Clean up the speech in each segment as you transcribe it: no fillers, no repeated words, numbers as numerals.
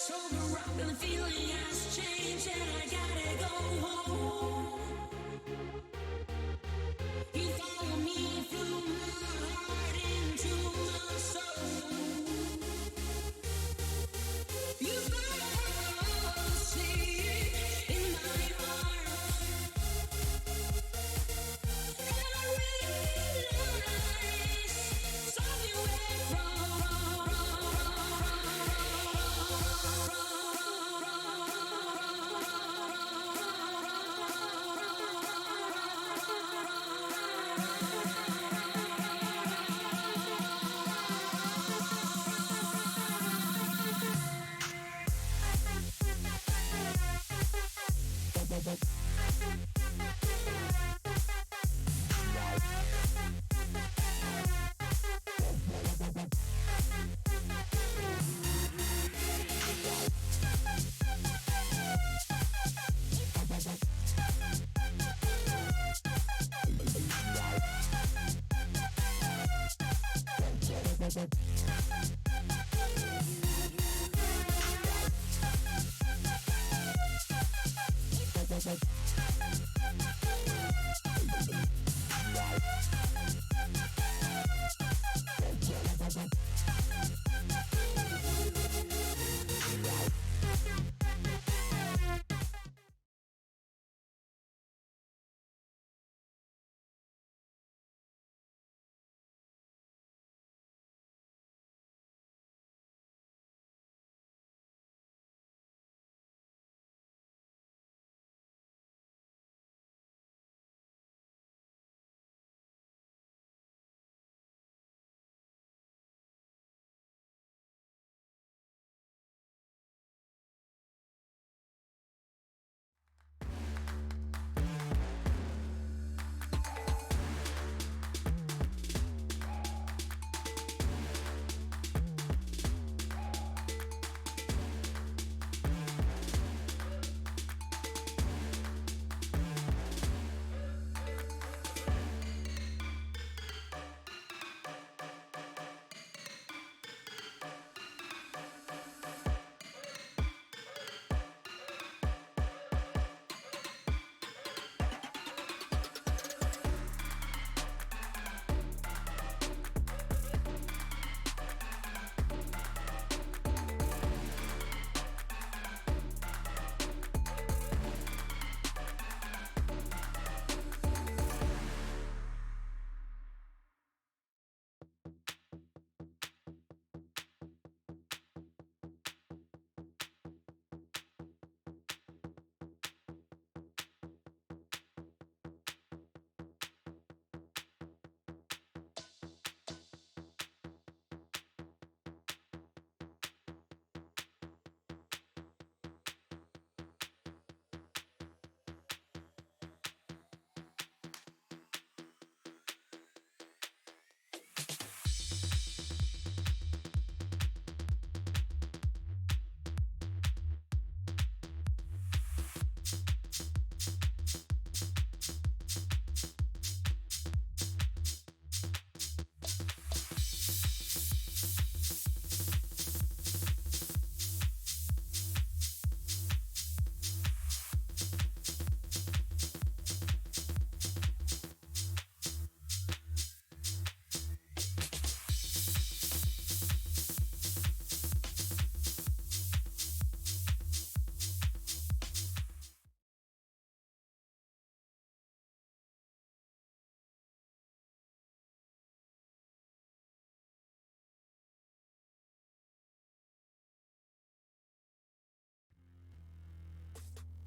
Sober up and the feeling has changed and I gotta go home. You follow me through my heart into my soul. You follow, see in my heart. And I realize something went wrong.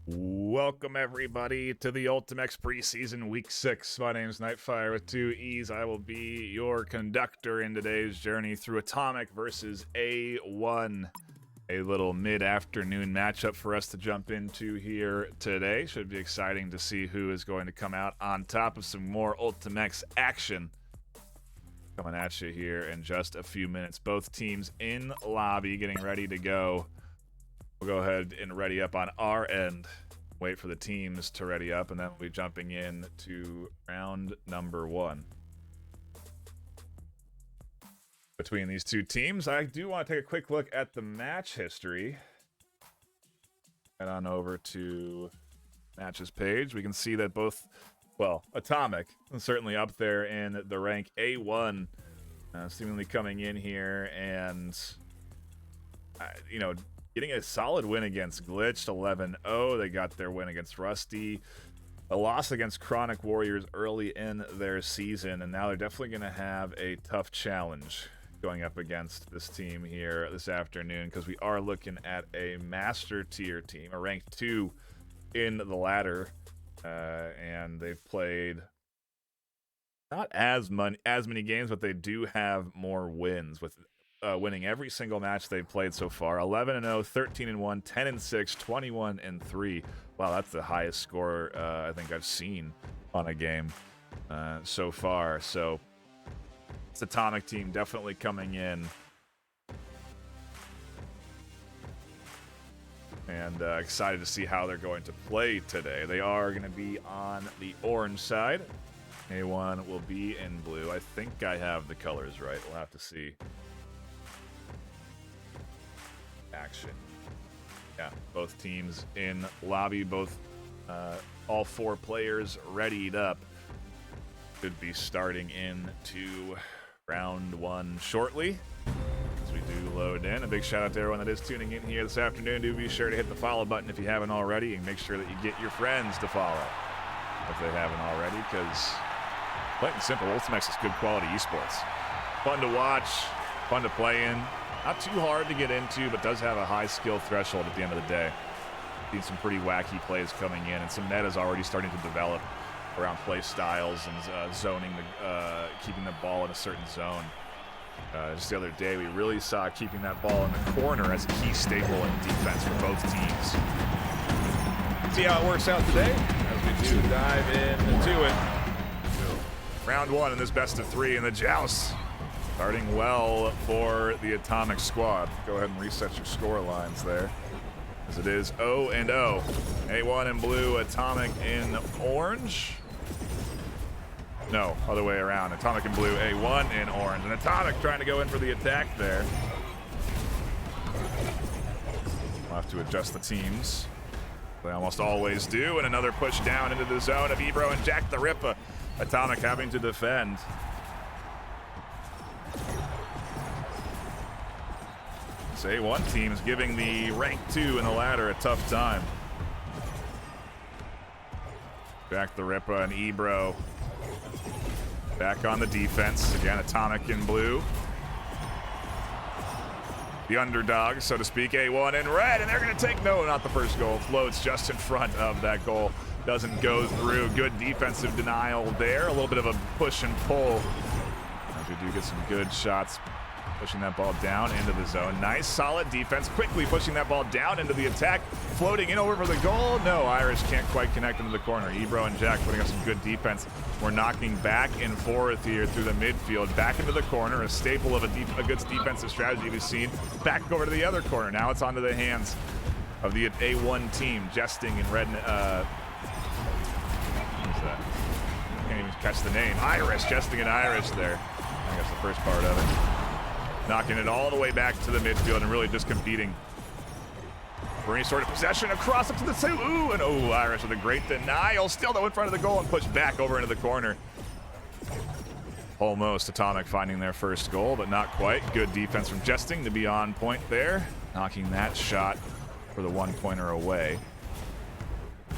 Welcome everybody to the Ultimechs preseason week 6. My name is NightFiree with 2 E's. I will be your conductor in today's journey through Atomic versus A1. A little mid-afternoon matchup for us to jump into here today. Should be exciting to see who is going to come out on top of some more Ultimechs action. Coming at you here in just a few minutes. Both teams in lobby getting ready to go. We'll go ahead and ready up on our end. Wait for the teams to ready up, and then we'll be jumping in to round number 1. Between these two teams, I do want to take a quick look at the match history. Head on over to matches page. We can see that both, well, Atomic is certainly up there in the rank A1, seemingly coming in here and, getting a solid win against Glitched, 11-0. They got their win against Rusty. A loss against Chronic Warriors early in their season, and now they're definitely going to have a tough challenge going up against this team here this afternoon, because we are looking at a Master Tier team, a rank 2 in the ladder, and they've played not as many games, but they do have more wins, with winning every single match they've played so far. 11-0, 13-1, 10-6, 21-3. Wow, that's the highest score I think I've seen on a game so far. So this Atomic team definitely coming in and excited to see how they're going to play today. They are going to be on the orange side. A1 will be in blue. I think I have the colors right. We'll have to see. Action. Yeah, both teams in lobby, all 4 players readied up. Should be starting into round 1 shortly as we do load in. A big shout out to everyone that is tuning in here this afternoon. Do be sure to hit the follow button if you haven't already, and make sure that you get your friends to follow if they haven't already, because plain and simple, Ultimechs is good quality esports. Fun to watch, fun to play in. Not too hard to get into, but does have a high skill threshold at the end of the day. Seen some pretty wacky plays coming in, and some metas already starting to develop around play styles and zoning, keeping the ball in a certain zone. Just the other day, we really saw keeping that ball in the corner as a key staple in defense for both teams. See how it works out today as we do dive into it. Round 1 in this best of 3 in the joust. Starting well for the Atomic squad. Go ahead and reset your score lines there, as it is 0-0. A1 in blue, Atomic in orange. No, other way around. Atomic in blue, A1 in orange. And Atomic trying to go in for the attack there. We'll have to adjust the teams. They almost always do. And another push down into the zone of Ebro and Jack the Ripper. Atomic having to defend. A1 team is giving the rank 2 in the ladder a tough time. Jack the Ripper and Ebro back on the defense. Again, Atomic in blue. The underdog, so to speak, A1 in red, and they're going to take no, not the first goal. Floats just in front of that goal. Doesn't go through. Good defensive denial there. A little bit of a push and pull. As we do get some good shots. Pushing that ball down into the zone. Nice, solid defense. Quickly pushing that ball down into the attack. Floating in over for the goal. No, Irish can't quite connect into the corner. Ebro and Jack putting up some good defense. We're knocking back and forth here through the midfield. Back into the corner. A staple of a good defensive strategy we've seen. Back over to the other corner. Now it's onto the hands of the A1 team. Jesting in red. Who's that? Can't even catch the name. Irish. Jesting and Irish there. I think that's the first part of it. Knocking it all the way back to the midfield and really just competing for any sort of possession across up to the two. Ooh, and Irish with a great denial. Still though in front of the goal and pushed back over into the corner. Almost Atomic finding their first goal, but not quite. Good defense from Jesting to be on point there. Knocking that shot for the 1-pointer away.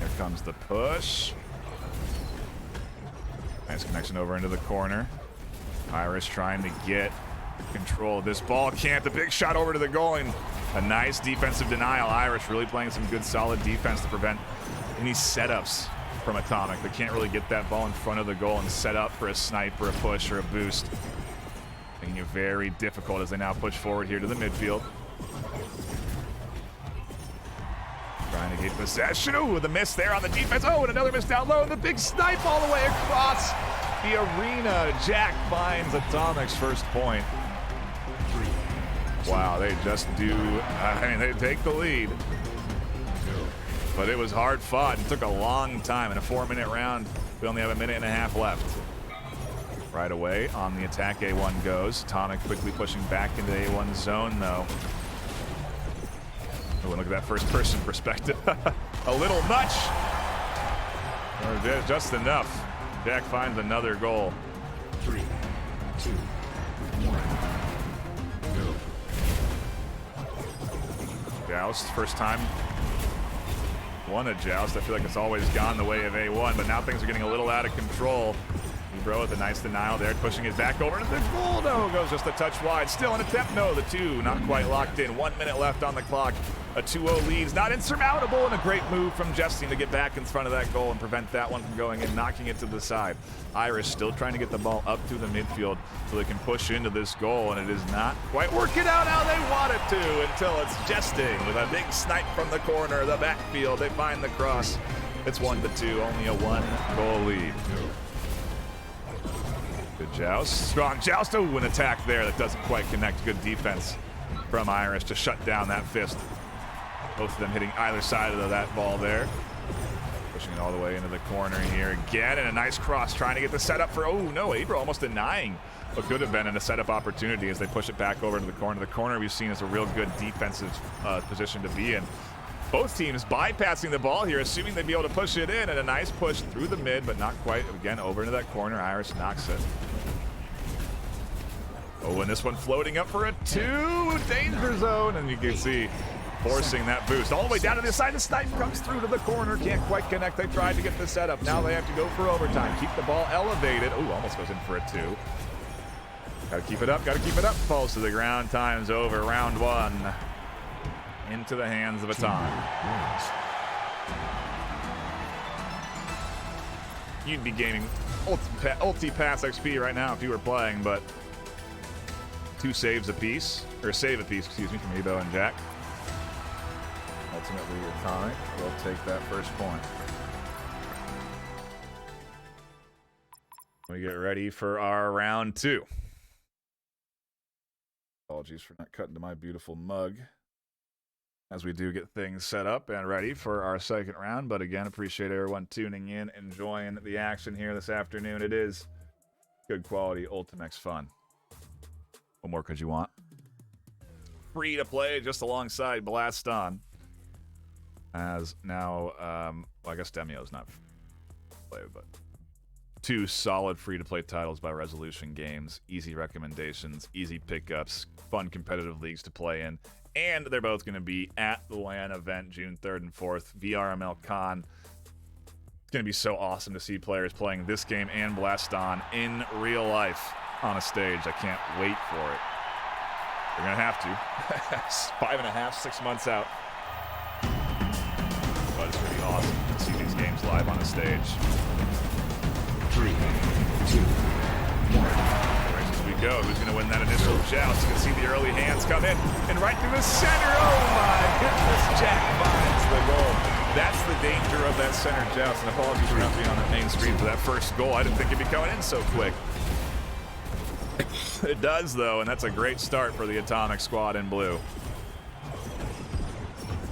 Here comes the push. Nice connection over into the corner. Irish trying to get control of this ball. Can't. The big shot over to the goal, and A nice defensive denial. Irish really playing some good solid defense to prevent any setups from Atomic. They can't really get that ball in front of the goal and set up for a snipe or a push or a boost. Making it very difficult as they now push forward here to the midfield. Trying to get possession. Ooh, the miss there on the defense. Oh, and another miss down low. And the big snipe all the way across the arena. Jack finds Atomic's first point. Wow, they just do, I mean, they take the lead. But it was hard fought and took a long time. In a 4-minute round, we only have a minute and a half left. Right away on the attack, A1 goes. Atomic quickly pushing back into A1 zone, though. Oh, look at that first-person perspective. A little much. Or just enough. Jack finds another goal. 3, 2, 1. Joust, first time won a joust. I feel like it's always gone the way of A1, but now things are getting a little out of control. Ebro with a nice denial there, pushing it back over to the goal. No, goes just a touch wide. Still an attempt. No, the two not quite locked in. 1 minute left on the clock. A 2-0 lead is not insurmountable, and a great move from Jesting to get back in front of that goal and prevent that one from going in, knocking it to the side. Irish still trying to get the ball up through the midfield so they can push into this goal, and it is not quite working out how they want it to until it's Jesting with a big snipe from the corner, the backfield. They find the cross. It's 1-2, only a 1-goal lead. Good joust, strong joust. Oh, an attack there that doesn't quite connect. Good defense from Irish to shut down that fist. Both of them hitting either side of that ball there. Pushing it all the way into the corner here again, and a nice cross trying to get the setup for, oh no, Abra almost denying what could have been in a setup opportunity as they push it back over to the corner. The corner we've seen is a real good defensive position to be in. Both teams bypassing the ball here, assuming they'd be able to push it in, and a nice push through the mid, but not quite. Again, over into that corner. Irish knocks it. Oh, and this one floating up for a 2. Danger zone, and you can see forcing that boost all the way down to the side. The snipe comes through to the corner. Can't quite connect. They tried to get the setup. Now they have to go for overtime. Keep the ball elevated. Oh, almost goes in for a 2. Got to keep it up. Got to keep it up. Falls to the ground. Time's over. Round 1. Into the hands of Atan. You'd be gaming Ulti-Pass XP right now if you were playing, but 2 saves apiece, or save apiece, excuse me, from Ebo and Jack. Ultimately, Atomic will take that first point. We get ready for our round 2. Apologies for not cutting to my beautiful mug. As we do get things set up and ready for our second round. But again, appreciate everyone tuning in, enjoying the action here this afternoon. It is good quality Ultimechs fun. What more could you want? Free to play just alongside Blast On. As now, well, I guess Demio's not free to play, but 2 solid free-to-play titles by Resolution Games. Easy recommendations, easy pickups, fun competitive leagues to play in. And they're both going to be at the LAN event June 3rd and 4th, VRML Con. It's going to be so awesome to see players playing this game and Blast On in real life on a stage. I can't wait for it. They're going to have to. 5.5, 6 months out. But it's going to be awesome to see these games live on a stage. 3, 2, 1. We go. Who's going to win that initial joust? You can see the early hands come in and right through the center. Oh my goodness, Jack finds the goal. That's the danger of that center joust. And apologies for not being on the main screen for that first goal. I didn't think it'd be coming in so quick. It does though, and that's a great start for the Atomic squad in blue.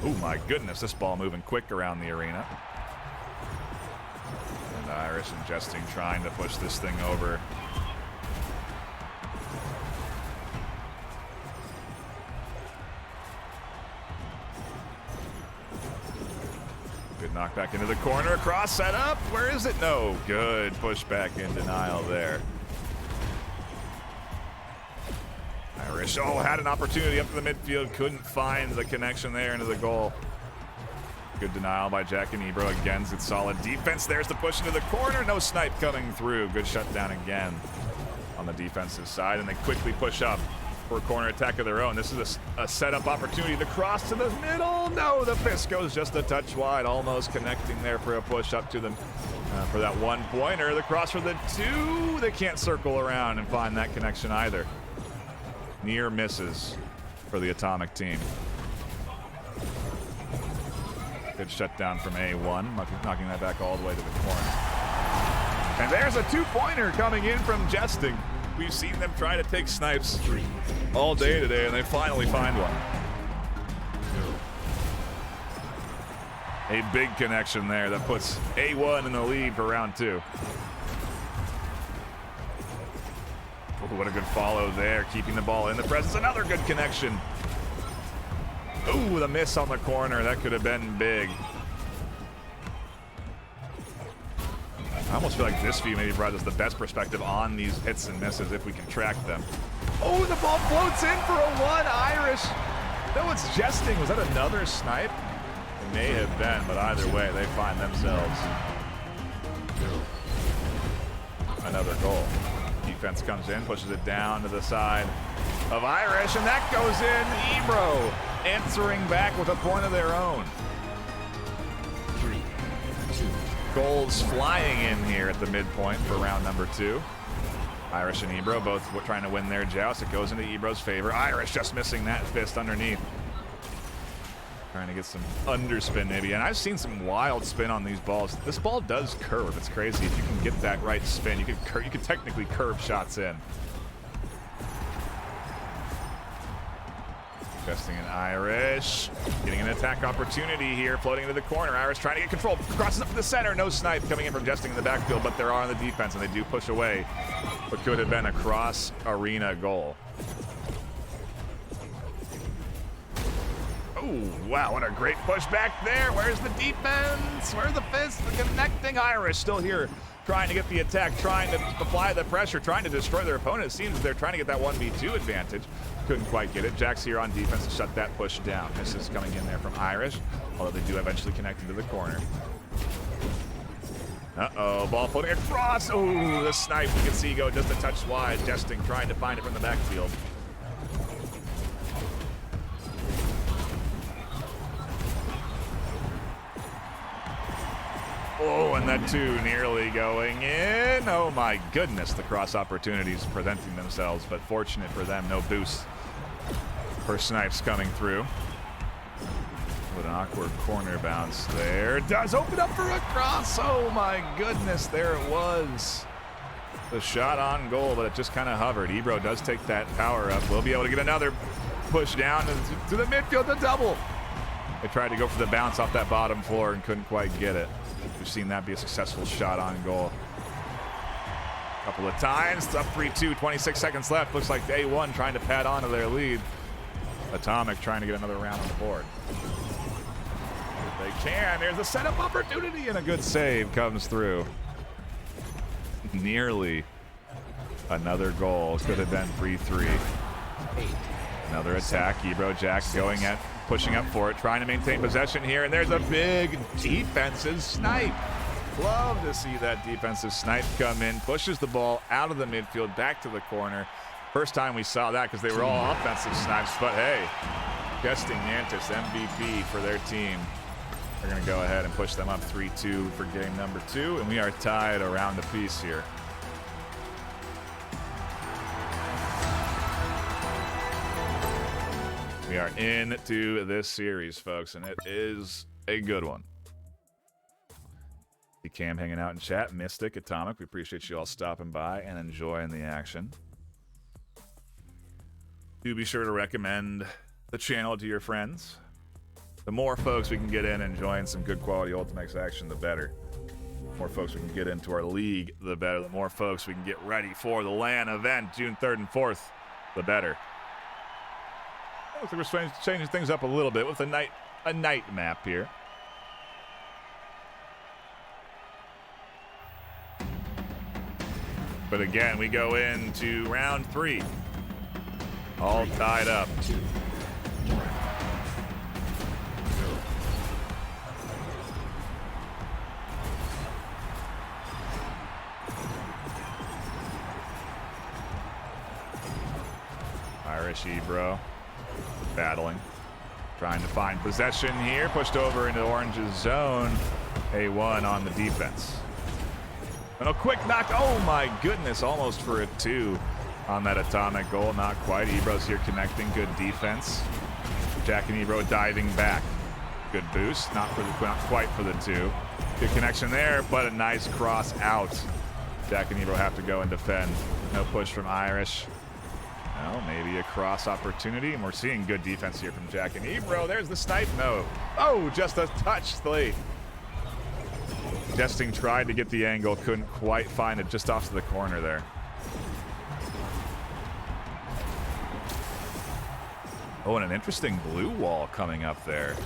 Oh my goodness, this ball moving quick around the arena. And Irish and Jesting trying to push this thing over. Good knock back into the corner, cross set up. Where is it? No, good push back in denial there. Irish, oh, had an opportunity up to the midfield, couldn't find the connection there into the goal. Good denial by Jack and Ebro again. Good solid defense. There's the push into the corner. No snipe coming through. Good shutdown again on the defensive side, and they quickly push up for a corner attack of their own. This is a setup opportunity. The cross to the middle. No, the fist goes just a touch wide, almost connecting there for a push up to them for that 1-pointer. The cross for the 2. They can't circle around and find that connection either. Near misses for the Atomic team. Good shutdown from A1, knocking that back all the way to the corner. And there's a 2-pointer coming in from Jesting. We've seen them try to take snipes all day today, and they finally find one. A big connection there that puts A1 in the lead for round 2. Oh, what a good follow there, keeping the ball in the presence. Another good connection. Ooh, the miss on the corner. That could have been big. I almost feel like this view maybe brought us the best perspective on these hits and misses if we can track them. Oh, the ball floats in for a 1. Irish. That was Jesting. Was that another snipe? It may have been, but either way, they find themselves another goal. Defense comes in, pushes it down to the side of Irish, and that goes in. Ebro answering back with a point of their own. 3, 2, Goals flying in here at the midpoint for round number 2. Irish and Ebro both trying to win their joust. It goes into Ebro's favor. Irish just missing that fist underneath. Trying to get some underspin maybe. And I've seen some wild spin on these balls. This ball does curve. It's crazy. If you can get that right spin, you could technically curve shots in. Investing in Irish. Getting an attack opportunity here. Floating into the corner. Irish trying to get control. Crosses up to the center. No snipe coming in from Jesting in the backfield, but they're on the defense and they do push away what could have been a cross-arena goal. Oh, wow, what a great push back there. Where's the defense? Where's the fist? The connecting Irish still here trying to get the attack, trying to apply the pressure, trying to destroy their opponent. It seems they're trying to get that 1v2 advantage. Couldn't quite get it. Jack's here on defense to shut that push down. Misses coming in there from Irish, although they do eventually connect into the corner. Uh-oh, ball floating across. Oh, the snipe. You can see go just a touch wide. Jesting trying to find it from the backfield. Oh, and that 2 nearly going in. Oh my goodness, the cross opportunities presenting themselves, but fortunate for them, no boost for snipes coming through. What an awkward corner bounce there. Does open up for a cross. Oh my goodness, there it was. The shot on goal, but it just kind of hovered. Ebro does take that power up. We'll be able to get another push down to the midfield to double. They tried to go for the bounce off that bottom floor and couldn't quite get it. We've seen that be a successful shot on goal a couple of times. It's up 3-2, 26 seconds left. Looks like A1 trying to pad on to their lead. Atomic trying to get another round on the board. If they can, there's a setup opportunity and a good save comes through. Nearly another goal. Could have been 3-3. 8, Another attack. Ebro Jack going at, pushing up for it, trying to maintain possession here, and there's a big defensive snipe. Love to see that defensive snipe come in, pushes the ball out of the midfield, back to the corner. First time we saw that because they were all offensive snipes, but hey, Jesting Mantis, MVP for their team. They're going to go ahead and push them up 3-2 for game number 2, and we are tied around the piece here. We are into this series, folks, and it is a good one. The Cam hanging out in chat, Mystic, Atomic, we appreciate you all stopping by and enjoying the action. Do be sure to recommend the channel to your friends. The more folks we can get in and join some good quality Ultimechs action, the better. The more folks we can get into our league, the better. The more folks we can get ready for the LAN event, June 3rd and 4th, the better. Looks like we're changing things up a little bit with a night map here. But again, we go into round 3. All tied up. 2, 1. Irish Ebro battling. Trying to find possession here. Pushed over into Orange's zone. A1 on the defense. And a quick knock. Oh my goodness. Almost for a 2 on that atomic goal. Not quite. Ebro's here connecting. Good defense. Jack and Ebro diving back. Good boost. Not quite for the 2. Good connection there, but a nice cross out. Jack and Ebro have to go and defend. No push from Irish. Well, maybe a cross opportunity, and we're seeing good defense here from Jack and Ebro. There's the snipe. No. Oh, just a touch late. Jesting tried to get the angle, couldn't quite find it, just off to the corner there. Oh, and an interesting blue wall coming up there.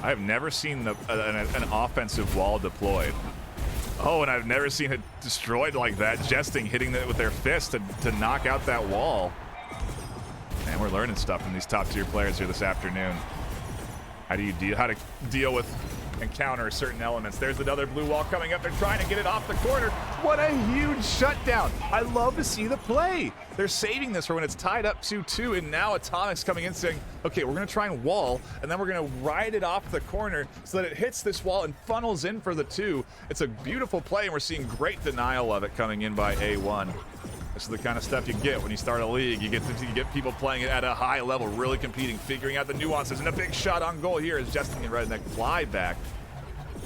I have never seen an offensive wall deployed. Oh, and I've never seen it destroyed like that. Jesting hitting it with their fist to knock out that wall. Man, we're learning stuff from these top-tier players here this afternoon. How to deal with and counter certain elements. There's another blue wall coming up. They're trying to get it off the corner. What a huge shutdown. I love to see the play. They're saving this for when it's tied up 2-2, and now Ultimechs coming in saying, okay, we're going to try and wall, and then we're going to ride it off the corner so that it hits this wall and funnels in for the 2. It's a beautiful play, and we're seeing great denial of it coming in by A1. This is the kind of stuff you get when you start a league. You get people playing it at a high level, really competing, figuring out the nuances, and a big shot on goal here is Justin and Redneck fly back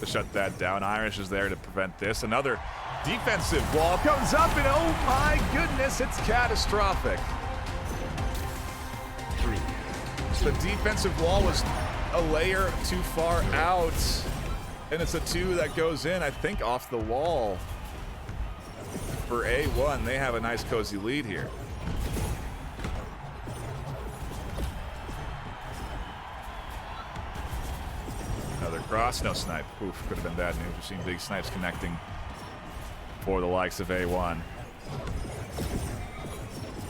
to shut that down. Irish is there to prevent this. Another defensive wall comes up, and oh my goodness, it's catastrophic. 3, The defensive wall was a layer too far out, and it's a 2 that goes in, I think, off the wall. For A1, they have a nice cozy lead here. Another cross, no snipe. Oof, could have been bad news. We've seen big snipes connecting for the likes of A1.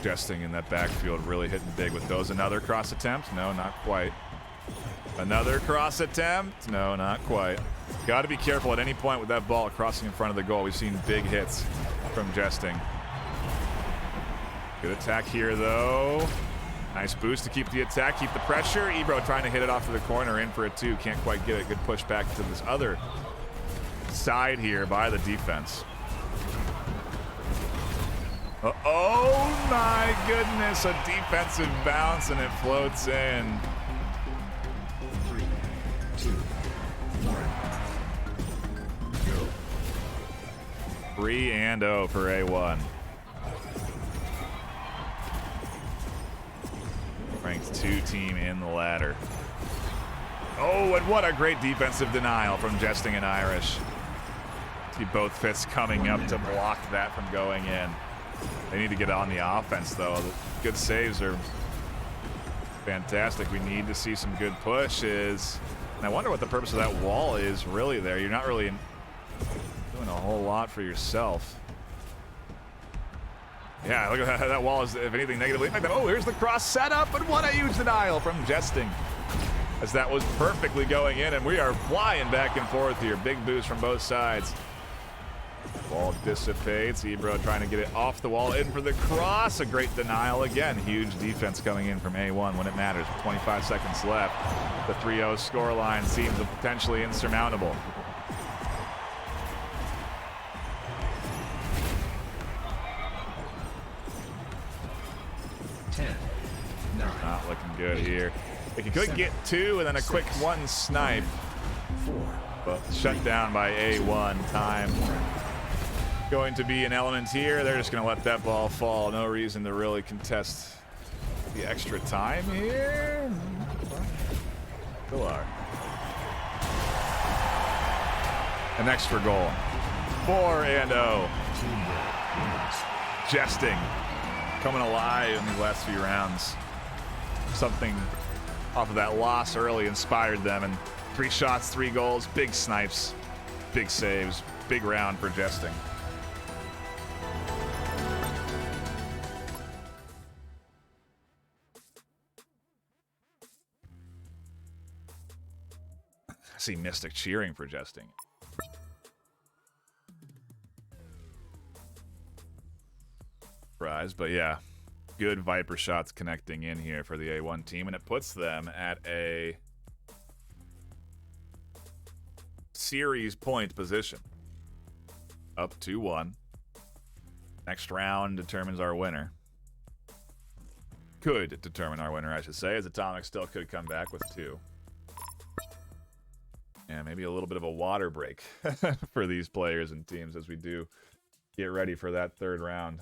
Jesting in that backfield, really hitting big with those. Another cross attempt? No, not quite. Another cross attempt? No, not quite. Got to be careful at any point with that ball crossing in front of the goal. We've seen big hits from Jesting. Good attack here, though. Nice boost to keep the attack, keep the pressure. Ebro trying to hit it off to the corner, in for a 2. Can't quite get it. Good push back to this other side here by the defense. Oh my goodness, a defensive bounce, and it floats in. 3, 2, 1. Go. 3-0 for A1. Ranked 2 team in the ladder. Oh, and what a great defensive denial from Jesting and Irish. See both fists coming up to block that from going in. They need to get on the offense, though. The good saves are fantastic. We need to see some good pushes. And I wonder what the purpose of that wall is really there. You're not really doing a whole lot for yourself. Yeah, look at that. That wall is, if anything, negatively impacted. Oh, here's the cross setup, and what a huge denial from Jesting, as that was perfectly going in, and we are flying back and forth here. Big boost from both sides. Ball dissipates. Ebro trying to get it off the wall, in for the cross. A great denial again. Huge defense coming in from A1 when it matters. 25 seconds left. The 3-0 scoreline seems potentially insurmountable. Not looking good here. If you could get 2 and then a quick 1 snipe. 4, But shut down by A1. Time going to be an element here. They're just going to let that ball fall. No reason to really contest the extra time here. Still are. An extra goal. 4-0. Jesting coming alive in these last few rounds. Something off of that loss early inspired them, and 3 shots, 3 goals, big snipes, big saves, big round for Jesting. I see Mystic cheering for Jesting. Surprise, but yeah. good Viper shots connecting in here for the A1 team, and it puts them at a series point position. Up 2-1. Next round determines our winner. Could determine our winner, I should say, as Atomic still could come back with 2. And maybe a little bit of a water break for these players and teams as we do get ready for that third round.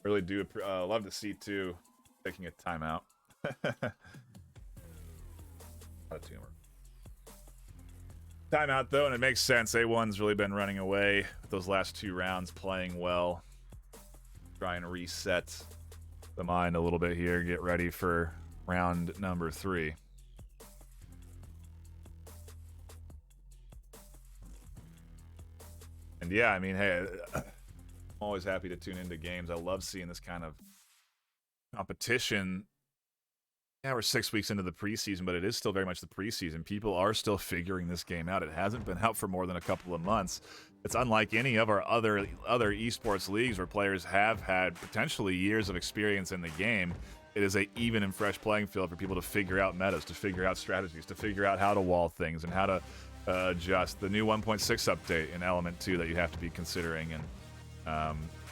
Really do love to see, too, taking a timeout. Not a tumor. Timeout, though, and it makes sense. A1's really been running away with those last 2 rounds, playing well. Try and reset the mind a little bit here. Get ready for round number 3. And yeah, I mean, hey, I'm always happy to tune into games. I love seeing this kind of competition. Yeah, we're 6 weeks into the preseason, but it is still very much the preseason. People are still figuring this game out. It hasn't been out for more than a couple of months. It's unlike any of our other esports leagues where players have had potentially years of experience in the game. It is a even and fresh playing field for people to figure out metas, to figure out strategies, to figure out how to wall things and how to adjust. The new 1.6 update in Element 2 that you have to be considering, and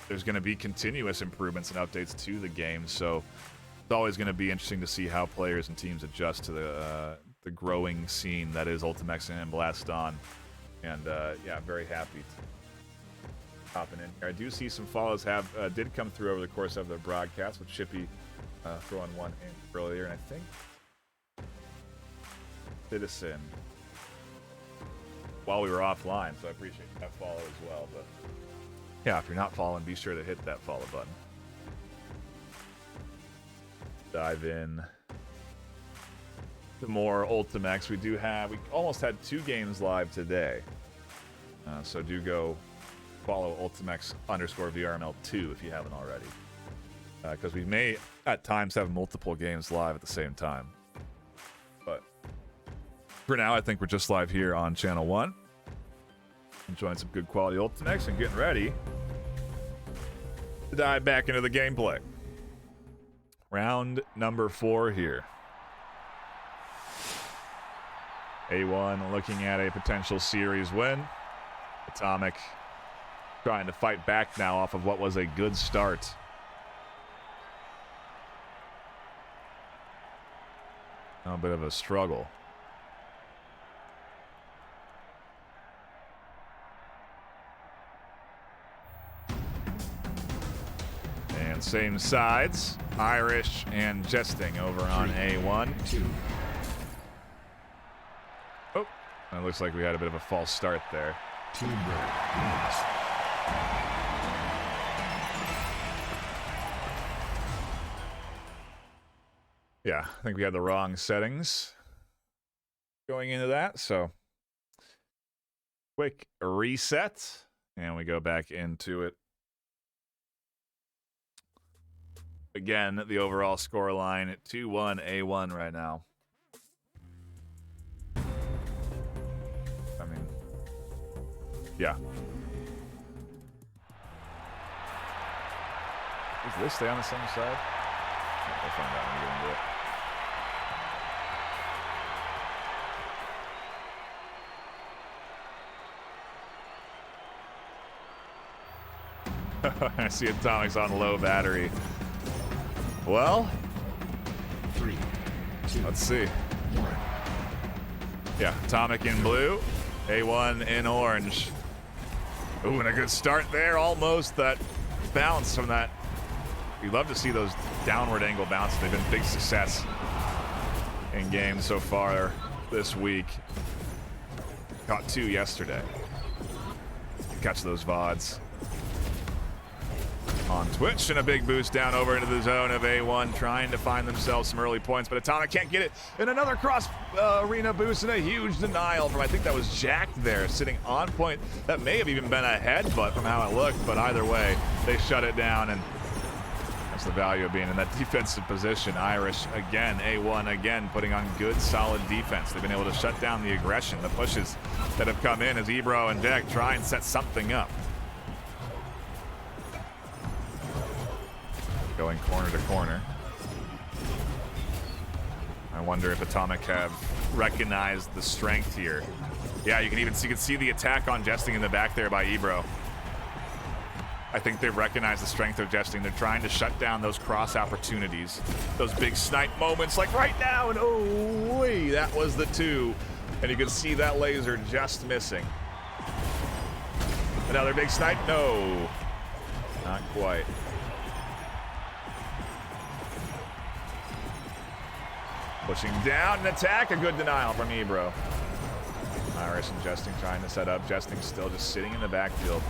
there's going to be continuous improvements and updates to the game, so it's always going to be interesting to see how players and teams adjust to the growing scene that is Ultimechs and Blast On. And yeah, very happy to hopping in here. I do see some follows did come through over the course of the broadcast, with Chippy throwing one in earlier, and I think Citizen while we were offline, so I appreciate that follow as well. But yeah, if you're not following, be sure to hit that follow button. Dive in to more Ultimechs. We almost had 2 games live today, so do go follow Ultimechs _VRML2 if you haven't already, because we may at times have multiple games live at the same time. But for now, I think we're just live here on channel 1, enjoying some good quality Ultimechs and getting ready to dive back into the gameplay. Round number 4 here. A1 looking at a potential series win. Atomic trying to fight back now off of what was a good start. A bit of a struggle. And same sides, Irish and Jesting over on A1. 2. Oh, it looks like we had a bit of a false start there. Team wins. Yeah, I think we had the wrong settings going into that, so quick reset, and we go back into it. Again, the overall score line at 2-1 A1 right now. I mean, yeah. Does this stay on the same side? We'll find out when we get into it. I see Atomic's on low battery. Well, 3, 2, let's see. 1. Yeah, Atomic in blue, A1 in orange. Ooh, and a good start there. Almost that bounce from that. We love to see those downward angle bounces. They've been a big success in games so far this week. Caught 2 yesterday. Catch those VODs on Twitch, and a big boost down over into the zone of A1, trying to find themselves some early points, but Atomic can't get it. And another cross arena boost and a huge denial from, I think that was Jack there, sitting on point. That may have even been a headbutt from how it looked, but either way, they shut it down, and that's the value of being in that defensive position. Irish again, A1 again, putting on good, solid defense. They've been able to shut down the aggression, the pushes that have come in as Ebro and Deck try and set something up. going corner to corner. I wonder if Atomic have recognized the strength here. Yeah, you can see the attack on Jesting in the back there by Ebro. I think they've recognized the strength of Jesting. They're trying to shut down those cross opportunities, those big snipe moments like right now, and oh, wait, that was the 2. And you can see that laser just missing. Another big snipe? No, not quite. Pushing down and attack, a good denial from Ebro. Irish and Jesting trying to set up. Jesting still just sitting in the backfield.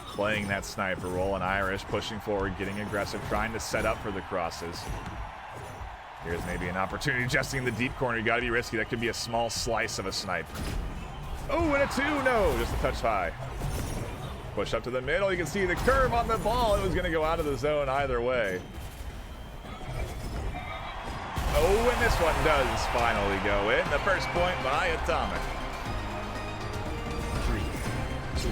Playing that sniper role, and Irish pushing forward, getting aggressive, trying to set up for the crosses. Here's maybe an opportunity. Jesting in the deep corner, you gotta be risky. That could be a small slice of a snipe. Oh, and a 2, no, just a touch high. Push up to the middle, you can see the curve on the ball. It was gonna go out of the zone either way. Oh, and this one does finally go in. The first point by Atomic. 3, 2,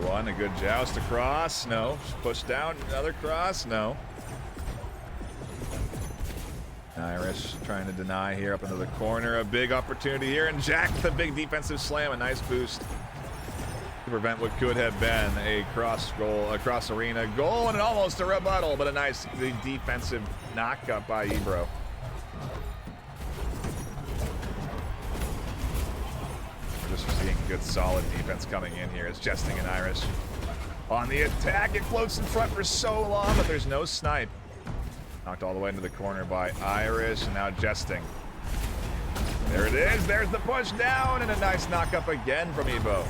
1. A good joust across. No. Push down. Another cross. No. Irish trying to deny here up into the corner. A big opportunity here. And Jack, the big defensive slam. A nice boost to prevent what could have been a cross goal, a cross arena goal, and almost a rebuttal, but a nice defensive knockup by Ebro. Just seeing good solid defense coming in here. It's Jesting and Irish on the attack. It floats in front for so long, but there's no snipe. Knocked all the way into the corner by Irish, and now Jesting. There it is. There's the push down, and a nice knock-up again from Evo.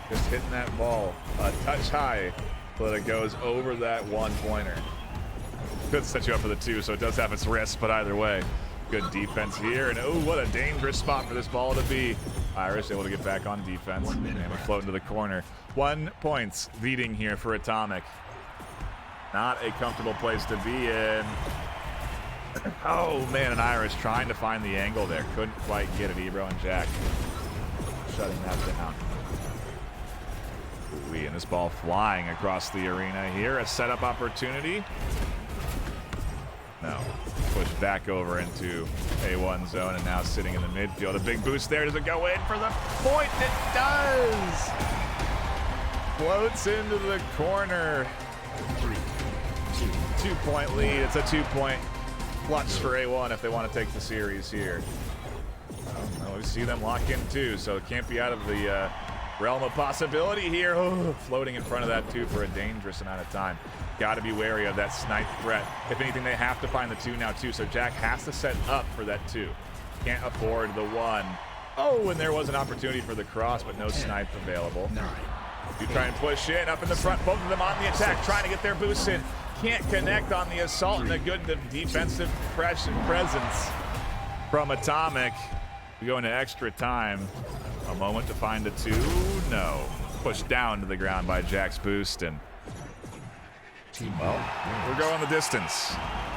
Just hitting that ball a touch high so that it goes over that 1-pointer. Could set you up for the 2, so it does have its risks, but either way, good defense here. And oh, what a dangerous spot for this ball to be. Irish able to get back on defense and float into the corner. 1 point leading here for Atomic. Not a comfortable place to be in. Oh man, and Irish trying to find the angle there. Couldn't quite get it. Ebro and Jack shutting that down. Ooh, and this ball flying across the arena here. A setup opportunity. No. Pushed back over into A1 zone and now sitting in the midfield. A big boost there. Does it go in for the point? It does! Floats into the corner. 3, 2. 2-point lead. It's a 2-point clutch for A1 if they want to take the series here. Well, we see them lock in too, so it can't be out of the realm of possibility here. Oh, floating in front of that 2 for a dangerous amount of time. Got to be wary of that snipe threat. If anything, they have to find the 2 now too, so Jack has to set up for that 2. Can't afford the 1. Oh, and there was an opportunity for the cross, but no snipe available. 9. You try and push in up in the front, both of them on the attack, trying to get their boosts in. Can't connect on the assault, and a good defensive presence from Atomic. We go into extra time. A moment to find a 2. No. Pushed down to the ground by Jack's boost, and well, we're going the distance.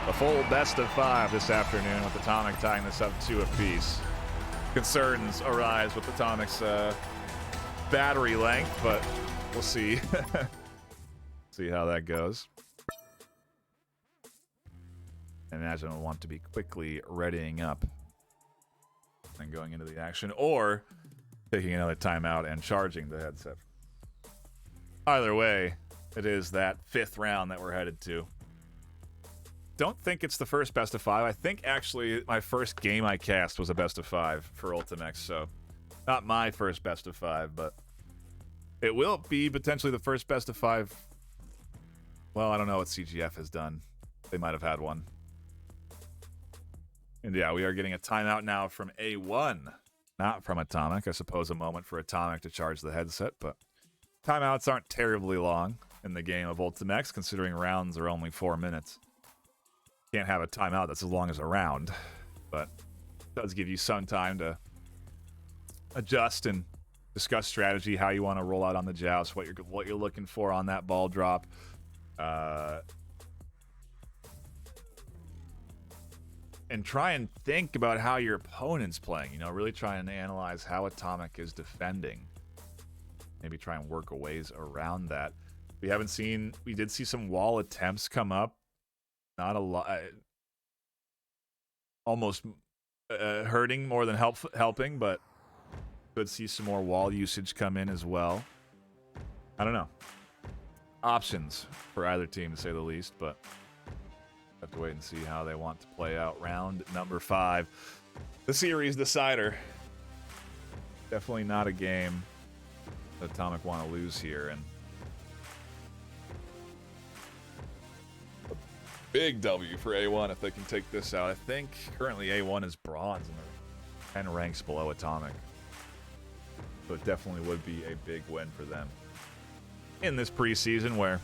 A full best of 5 this afternoon with Atomic tying this up 2 apiece. Concerns arise with Atomic's battery length, but we'll see. See how that goes. I imagine we'll want to be quickly readying up and going into the action, or taking another timeout and charging the headset. Either way, it is that 5th round that we're headed to. Don't think it's the first best of 5. I think actually my first game I cast was a best of 5 for Ultimechs, so not my first best of 5, but it will be potentially the first best of 5. Well, I don't know what CGF has done. They might have had one. And yeah, we are getting a timeout now from A1, not from Atomic. I suppose a moment for Atomic to charge the headset, but timeouts aren't terribly long in the game of Ultimechs, considering rounds are only 4 minutes. Can't have a timeout that's as long as a round, but it does give you some time to adjust and discuss strategy, how you want to roll out on the joust, what you're looking for on that ball drop. and try and think about how your opponent's playing. You know, really try and analyze how Atomic is defending. Maybe try and work a ways around that. We did see some wall attempts come up. Not a lot. Almost hurting more than helping, but could see some more wall usage come in as well. I don't know. Options for either team, to say the least, but have to wait and see how they want to play out round number 5. The series decider. Definitely not a game that Atomic want to lose here, and a big W for A1 if they can take this out. I think currently A1 is bronze and they're 10 ranks below Atomic. So it definitely would be a big win for them in this preseason where,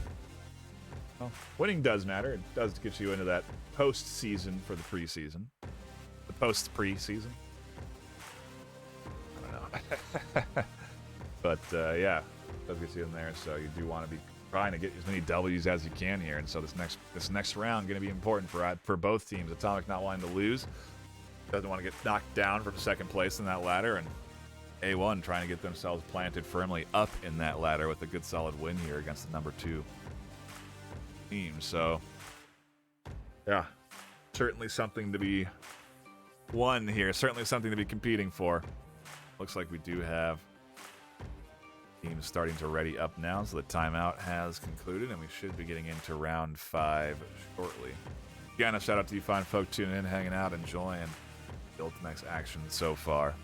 well, winning does matter. It does get you into that postseason for the preseason. The post-preseason. I don't know. But, yeah, it does get you in there. So you do want to be trying to get as many W's as you can here. And so this next round going to be important for both teams. Atomic not wanting to lose. Doesn't want to get knocked down from second place in that ladder. And A1 trying to get themselves planted firmly up in that ladder with a good solid win here against the number 2 team. So, yeah, certainly something to be won here. Certainly something to be competing for. Looks like we do have teams starting to ready up now, so the timeout has concluded, and we should be getting into round 5 shortly. Again, a shout out to you fine folk tuning in, hanging out, enjoying the Ultimechs action so far.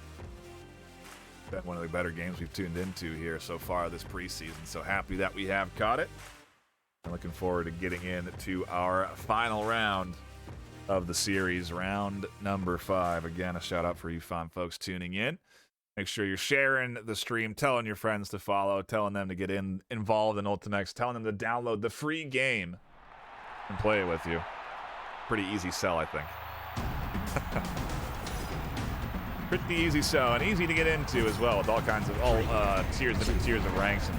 Been one of the better games we've tuned into here so far this preseason, so happy that we have caught it. I'm looking forward to getting into our final round of the series, round number 5. Again, a shout out for you fine folks tuning in. Make sure you're sharing the stream, telling your friends to follow, telling them to get involved in Ultimechs, telling them to download the free game and play it with you. Pretty easy sell, I think. Pretty easy sell, and easy to get into as well, with all kinds of different tiers of ranks and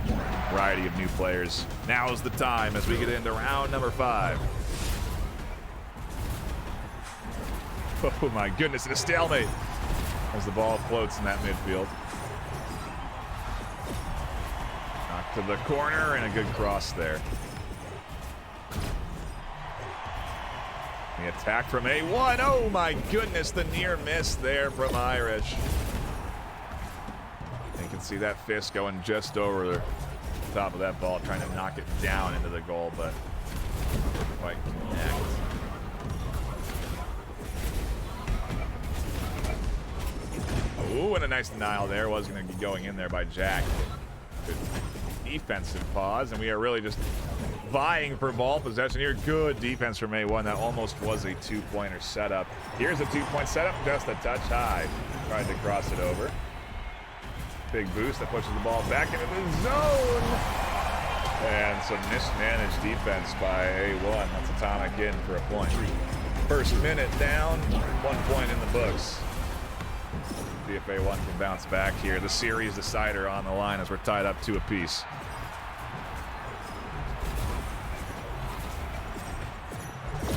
variety of new players. Now is the time as we get into round number 5. Oh my goodness, it's a stalemate as the ball floats in that midfield. Knocked to the corner and a good cross there. The attack from A1. Oh my goodness, the near miss there from Irish. You can see that fist going just over the top of that ball, trying to knock it down into the goal, but didn't quite connect. Ooh, and a nice denial there. Was going to be going in there by Jack. Good defensive pause, and we are really just vying for ball possession here. Good defense from A1. That almost was a 2-pointer setup. Here's a 2-point setup, just a touch high. Tried to cross it over. Big boost that pushes the ball back into the zone. And some mismanaged defense by A1. That's Atomic in for a point. First minute down, 1 point in the books. See if A1 can bounce back here. The series decider on the line as we're tied up 2 apiece.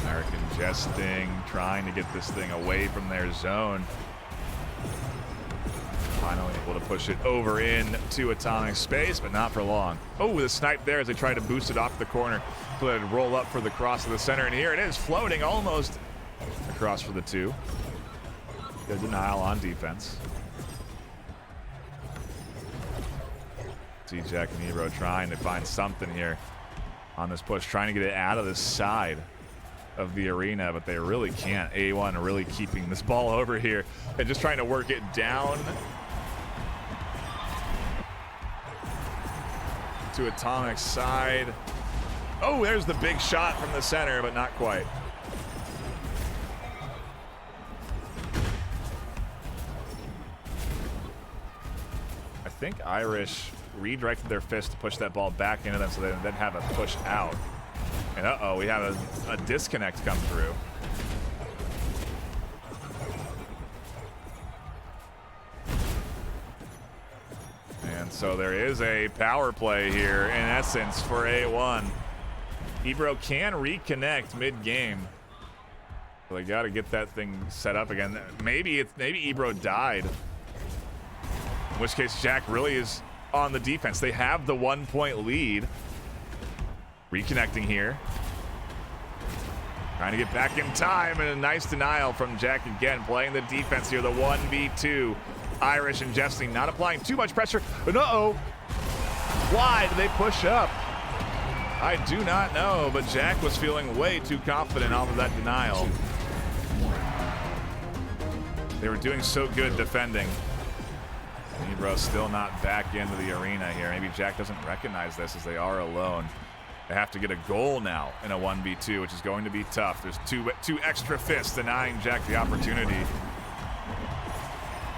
American jesting, trying to get this thing away from their zone. Finally able to push it over into Atomic space, but not for long. Oh, the snipe there as they try to boost it off the corner. So it'd roll up for the cross to the center, and here it is, floating almost across for the 2. Good denial on defense. See Jack and Ebro trying to find something here on this push, trying to get it out of the side of the arena, but they really can't. A1 really keeping this ball over here and just trying to work it down to Atomic's side. Oh, there's the big shot from the center, but not quite. I think Irish redirected their fist to push that ball back into them so they then have a push out. And uh-oh, we have a disconnect come through. And so there is a power play here, in essence, for A1. Ebro can reconnect mid-game. So they got to get that thing set up again. Maybe Ebro died. In which case, Jack really is on the defense. They have the 1-point lead. Reconnecting here. Trying to get back in time, and a nice denial from Jack again. Playing the defense here, the 1v2. Irish and Jesting not applying too much pressure. But uh-oh. Why did they push up? I do not know, but Jack was feeling way too confident off of that denial. They were doing so good defending. Ebro still not back into the arena here. Maybe Jack doesn't recognize this as they are alone. They have to get a goal now in a 1v2, which is going to be tough. There's two extra fists denying Jack the opportunity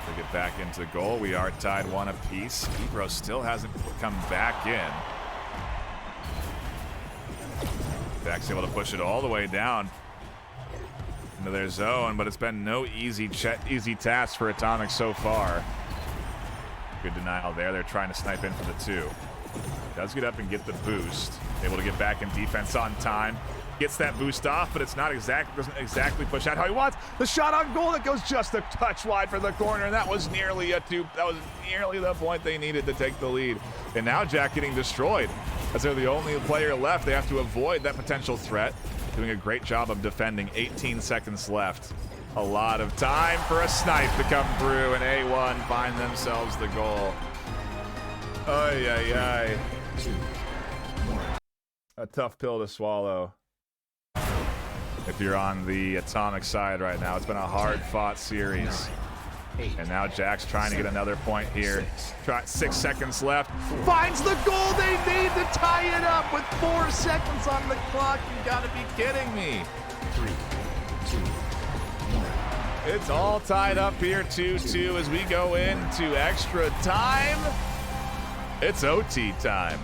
to get back into the goal. We are tied 1 apiece. Ebro still hasn't come back in. Jack's able to push it all the way down into their zone, but it's been no easy task for Atomic so far. Good denial there. They're trying to snipe in for the 2. Does get up and get the boost. Able to get back in defense on time. Gets that boost off, but it's not doesn't exactly push out how he wants. The shot on goal that goes just a touch wide for the corner, and that was nearly the point they needed to take the lead. And now Jack getting destroyed. As they're the only player left, they have to avoid that potential threat. Doing a great job of defending. 18 seconds left. A lot of time for a snipe to come through, and A1 find themselves the goal. Ay, ay, ay. A tough pill to swallow if you're on the Atomic side right now. It's been a hard-fought series. And now Jack's trying to get another point here. 6 seconds left. Finds the goal they need to tie it up with 4 seconds on the clock. You gotta be kidding me. 3, 2, 1. It's all tied up here, 2-2, as we go into extra time. It's OT time.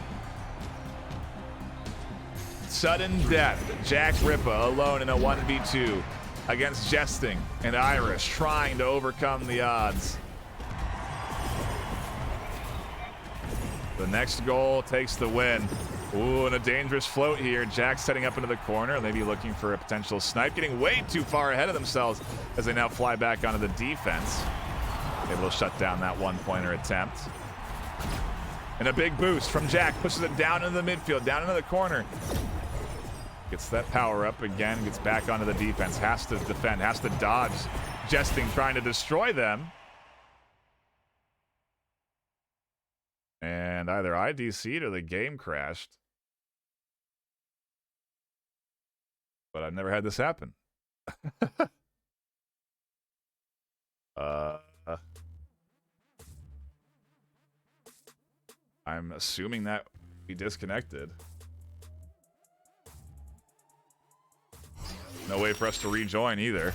Sudden death. Jack Ripa alone in a 1v2 against Jesting and Irish, trying to overcome the odds. The next goal takes the win. Ooh, and a dangerous float here. Jack setting up into the corner, maybe looking for a potential snipe, getting way too far ahead of themselves as they now fly back onto the defense. Able to shut down that 1-pointer attempt. And a big boost from Jack, pushes it down into the midfield, down into the corner. Gets that power up again, gets back onto the defense, has to defend, has to dodge. Jesting trying to destroy them. And either IDC'd or the game crashed. But I've never had this happen. I'm assuming that we disconnected. No way for us to rejoin either.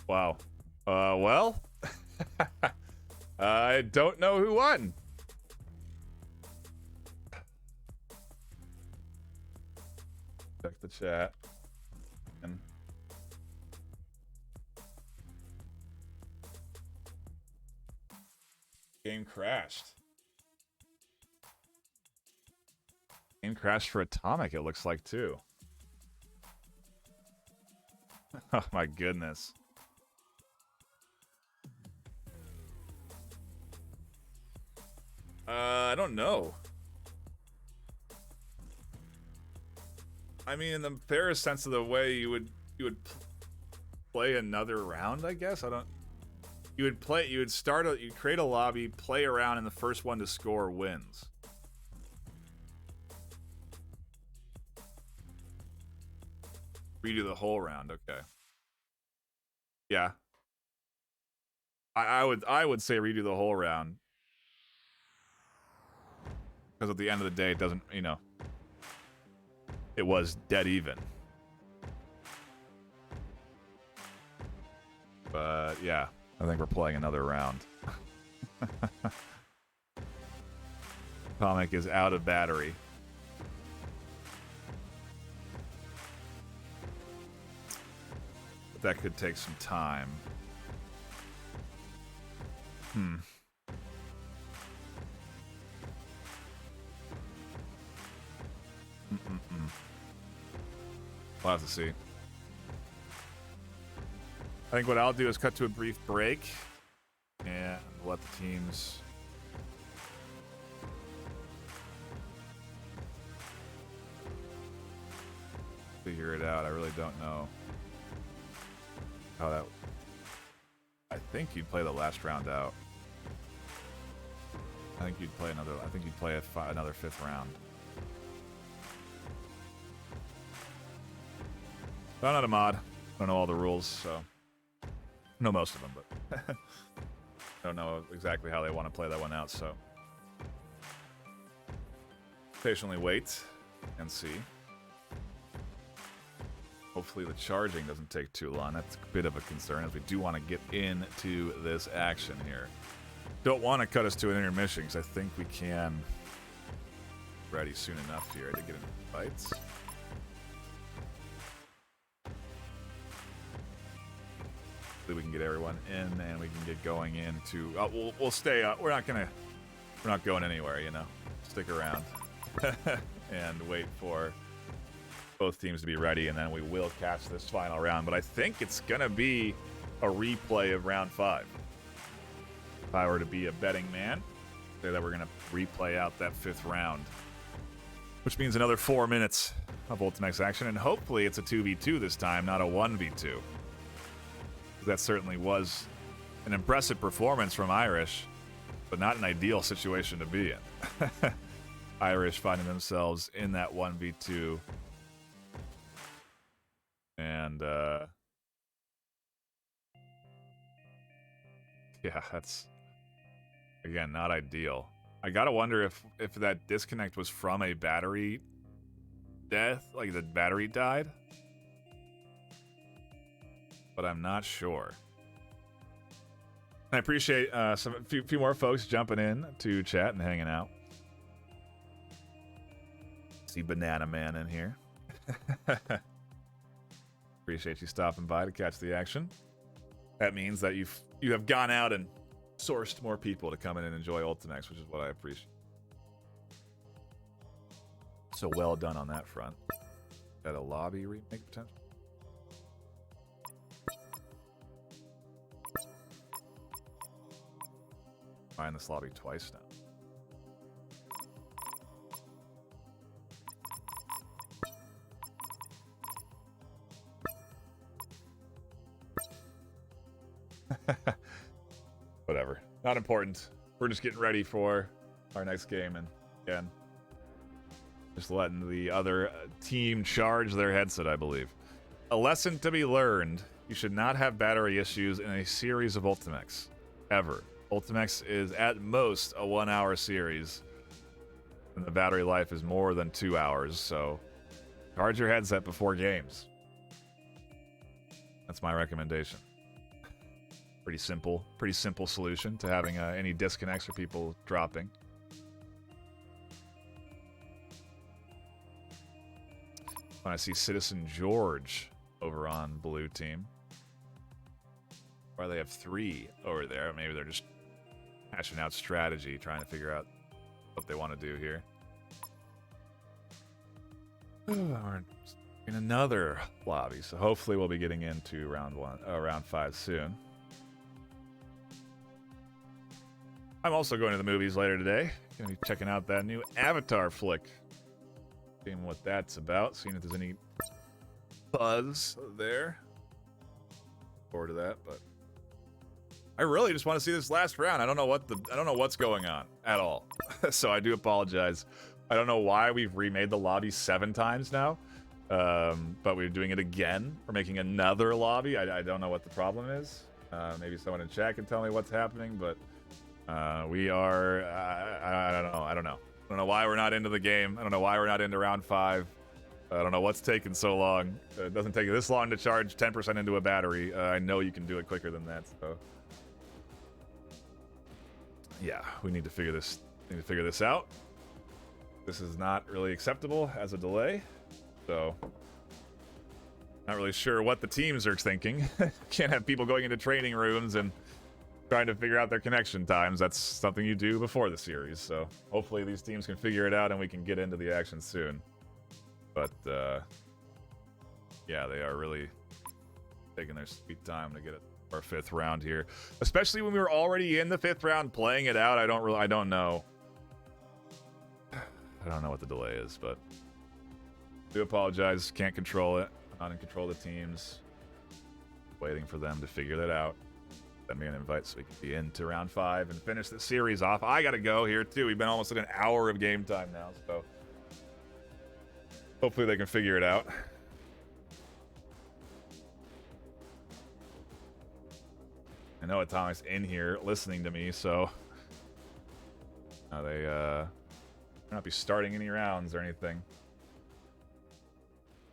Wow. Well, I don't know who won. Check the chat. Game crashed. Game crashed for Atomic, it looks like, too. Oh my goodness. I don't know. I mean, in the fairest sense of the way, you would play another round, I guess. You'd create a lobby, play around, and the first one to score wins. Redo the whole round, okay. Yeah. I would say redo the whole round. Because at the end of the day, it doesn't, it was dead even. But yeah, I think we're playing another round. Atomic is out of battery. But that could take some time. We'll have to see. I think what I'll do is cut to a brief break and let the teams figure it out. I really don't know how that. I think you'd play the last round out. I think you'd play another. I think you'd play another 5th round. But I'm not a mod. I don't know all the rules, so I know most of them, but I don't know exactly how they want to play that one out. So patiently wait and see. Hopefully the charging doesn't take too long. That's a bit of a concern, as we do want to get into this action here. Don't want to cut us to an intermission, because I think we can ready soon enough here to get into fights. Hopefully we can get everyone in, and we can get going into. We'll stay up. We're not going anywhere. You know, stick around and wait for both teams to be ready, and then we will catch this final round. But I think it's gonna be a replay of round 5. If I were to be a betting man, say that we're gonna replay out that 5th round, which means another 4 minutes of Ultimechs action, and hopefully it's a 2v2 this time, not a 1v2. That certainly was an impressive performance from Irish, but not an ideal situation to be in. Irish finding themselves in that 1v2. And, yeah, that's, again, not ideal. I gotta wonder if that disconnect was from a battery death, like the battery died. But I'm not sure. I appreciate a few more folks jumping in to chat and hanging out. See Banana Man in here. Appreciate you stopping by to catch the action. That means that you have gone out and sourced more people to come in and enjoy Ultimechs, which is what I appreciate. So well done on that front. Got a lobby remake potential? Find this lobby twice now. Whatever. Not important. We're just getting ready for our next game, and again, just letting the other team charge their headset, I believe. A lesson to be learned: you should not have battery issues in a series of Ultimechs. Ever. Ultimechs is at most a 1-hour series, and the battery life is more than 2 hours, so charge your headset before games. That's my recommendation. Pretty simple solution to having any disconnects or people dropping. When I see Citizen George over on blue team, or they have 3 over there, maybe they're just hashing out strategy, trying to figure out what they want to do here. We're in another lobby, so hopefully we'll be getting into round 5 soon. I'm also going to the movies later today. Gonna be checking out that new Avatar flick. Seeing what that's about, seeing if there's any buzz there. Forward to that, but I really just want to see this last round. I don't know what's going on at all. So I do apologize. I don't know why we've remade the lobby 7 times now. But we're doing it again. We're making another lobby. I don't know what the problem is. Maybe someone in chat can tell me what's happening, but we are I don't know why we're not into the game. I don't know why we're not into round 5. I don't know what's taking so long. It doesn't take this long to charge 10% into a battery. I know you can do it quicker than that, so yeah, we need to figure this out. This is not really acceptable as a delay, so not really sure what the teams are thinking. Can't have people going into training rooms and trying to figure out their connection times. That's something you do before the series, so hopefully these teams can figure it out and we can get into the action soon. But Yeah, they are really taking their sweet time to get it our 5th round here, especially when we were already in the 5th round playing it out. I don't know what the delay is, but I do apologize. Can't control it. Not in control of the teams. Waiting for them to figure that out. Send me an invite so we can be into round 5 and finish the series off. I gotta go here too. We've been almost at an hour of game time now, so hopefully they can figure it out. I know Atomic's in here listening to me, so they might not be starting any rounds or anything.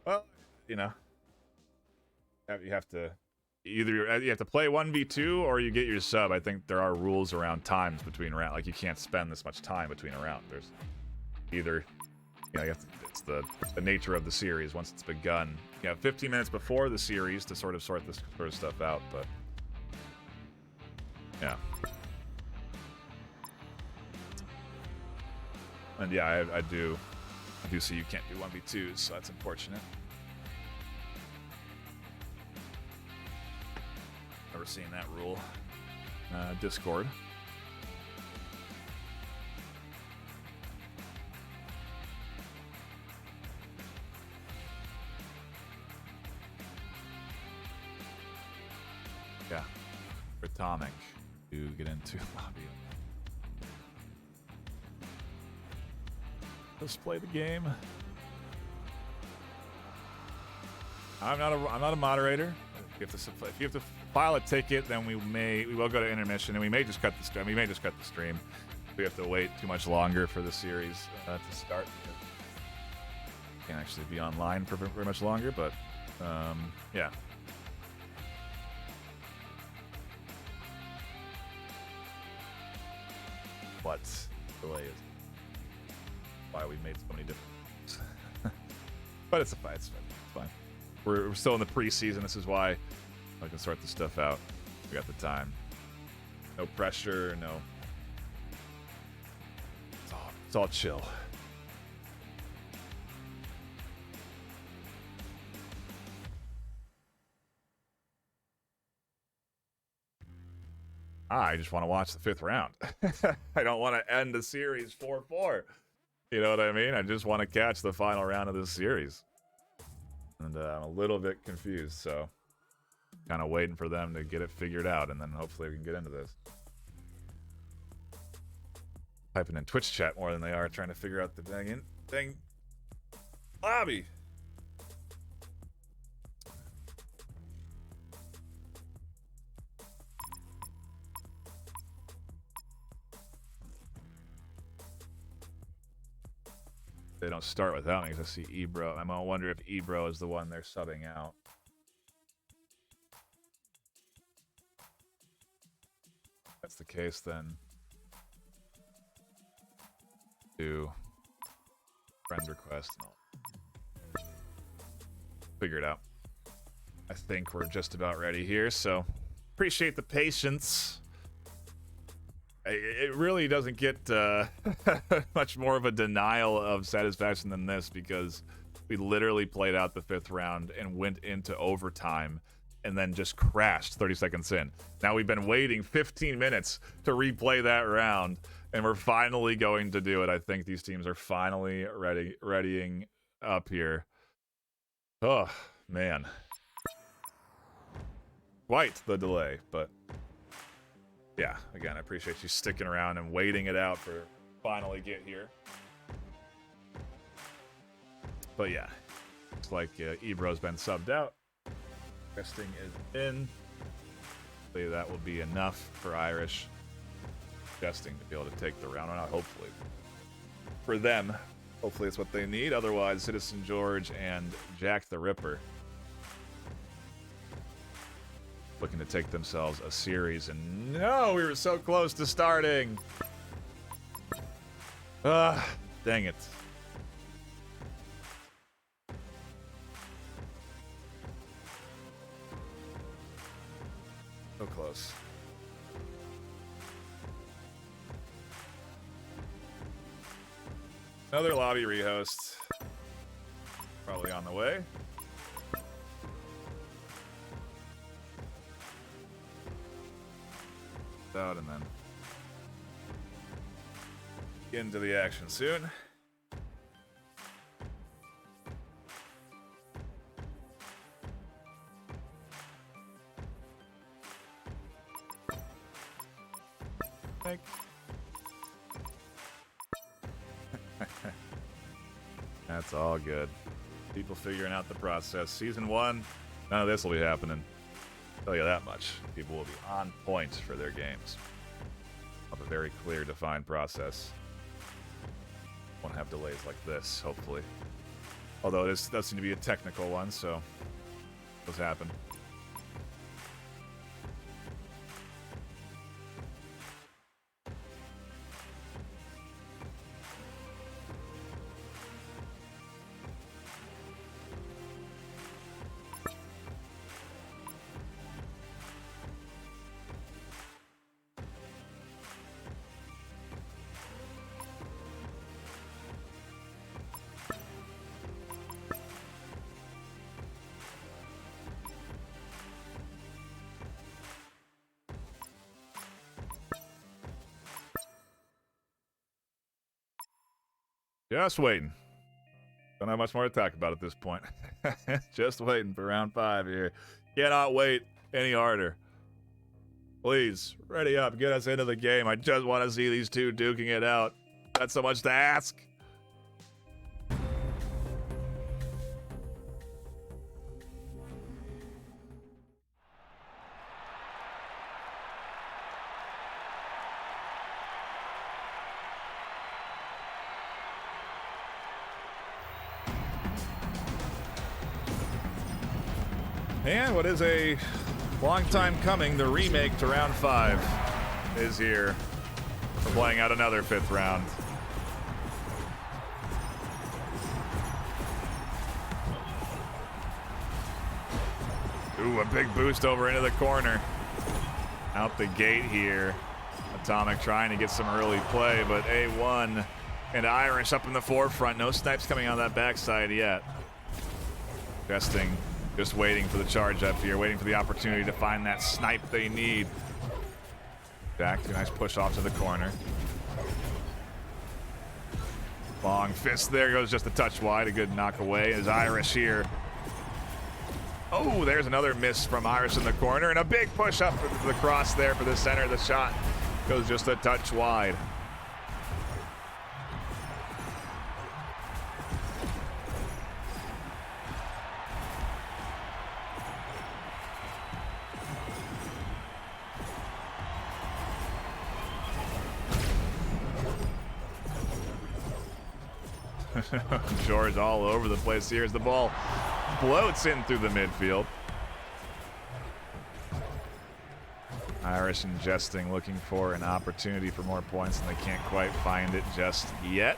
Well, you know, you have to play 1v2 or you get your sub. I think there are rules around times between rounds. Like, you can't spend this much time between a round. There's either, you know, it's the nature of the series. Once it's begun, you have 15 minutes before the series to sort this sort of stuff out, but yeah. And yeah, I do see you can't do 1v2s, so that's unfortunate. Never seen that rule. Discord. Yeah. Atomic to get into lobby. Let's play the game. I'm not a moderator. If you have to file a ticket, then we will go to intermission, and we may just cut the stream. We have to wait too much longer for the series to start. Can't actually be online for very much longer, but yeah. What delay is why we made so many different but it's fine. It's fine. We're still in the preseason. This is why I can sort this stuff out. We got the time. No pressure. No. It's all chill. I just want to watch the 5th round. I don't want to end the series 4-4. You know what I mean? I just want to catch the final round of this series. And I'm a little bit confused, so kind of waiting for them to get it figured out, and then hopefully we can get into this. Typing in Twitch chat more than they are trying to figure out the dang lobby. They don't start without me because I see Ebro. I'm gonna wonder if Ebro is the one they're subbing out. If that's the case, then do friend request and I'll figure it out. I think we're just about ready here, so appreciate the patience. It really doesn't get much more of a denial of satisfaction than this, because we literally played out the 5th round and went into overtime and then just crashed 30 seconds in. Now we've been waiting 15 minutes to replay that round, and we're finally going to do it. I think these teams are finally readying up here. Oh, man. Quite the delay, but yeah, again, I appreciate you sticking around and waiting it out for finally get here. But yeah, looks like Ebro's been subbed out. Testing is in. Hopefully that will be enough for Irish testing to be able to take the round. Or not hopefully. For them, hopefully it's what they need. Otherwise, Citizen George and Jack the Ripper looking to take themselves a series, and no, we were so close to starting. Dang it. So close. Another lobby rehost. Probably on the way. out and then get into the action soon. That's all good. People figuring out the process. Season 1, none of this will be happening. I'll tell you that much. People will be on point for their games. Have a very clear, defined process. Won't have delays like this, hopefully. Although this does seem to be a technical one, so those happen. Just waiting. Don't have much more to talk about at this point. Just waiting for round 5 here. Cannot wait any harder. Please, ready up. Get us into the game. I just want to see these two duking it out. That's so much to ask. And what is a long time coming, the remake to round 5 is here. We're playing out another 5th round. Ooh, a big boost over into the corner. Out the gate here. Atomic trying to get some early play, but A1 and Irish up in the forefront. No snipes coming on that backside yet. Testing. Just waiting for the charge up here, waiting for the opportunity to find that snipe they need. Jack, a nice push off to the corner. Long fist there, goes just a touch wide. A good knock away is Irish here. Oh, there's another miss from Irish in the corner, and a big push up for the cross there for the center. The shot goes just a touch wide. George all over the place here as the ball floats in through the midfield. Irish and Jesting looking for an opportunity for more points, and they can't quite find it just yet.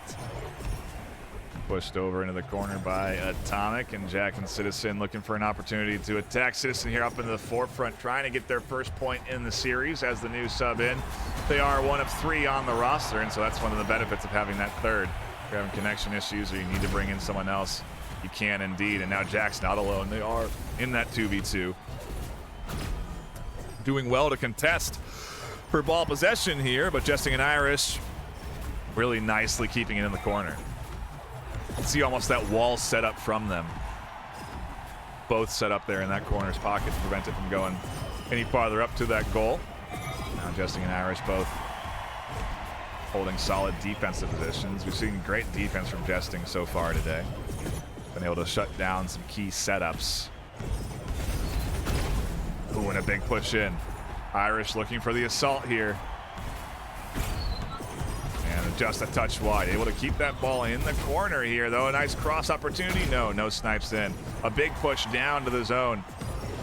Pushed over into the corner by Atomic, and Jack and Citizen looking for an opportunity to attack. Citizen here up into the forefront, trying to get their first point in the series as the new sub in. They are one of 3 on the roster, and so that's one of the benefits of having that third. If you're having connection issues or you need to bring in someone else, you can indeed. And now Jack's not alone. They are in that 2v2. Doing well to contest for ball possession here, but Jesting and Irish really nicely keeping it in the corner. See almost that wall set up from them. Both set up there in that corner's pocket to prevent it from going any farther up to that goal. Now Jesting and Irish both holding solid defensive positions. We've seen great defense from Jesting so far today. Been able to shut down some key setups. Ooh, and a big push in. Irish looking for the assault here. And just a touch wide. Able to keep that ball in the corner here, though. A nice cross opportunity. No snipes in. A big push down to the zone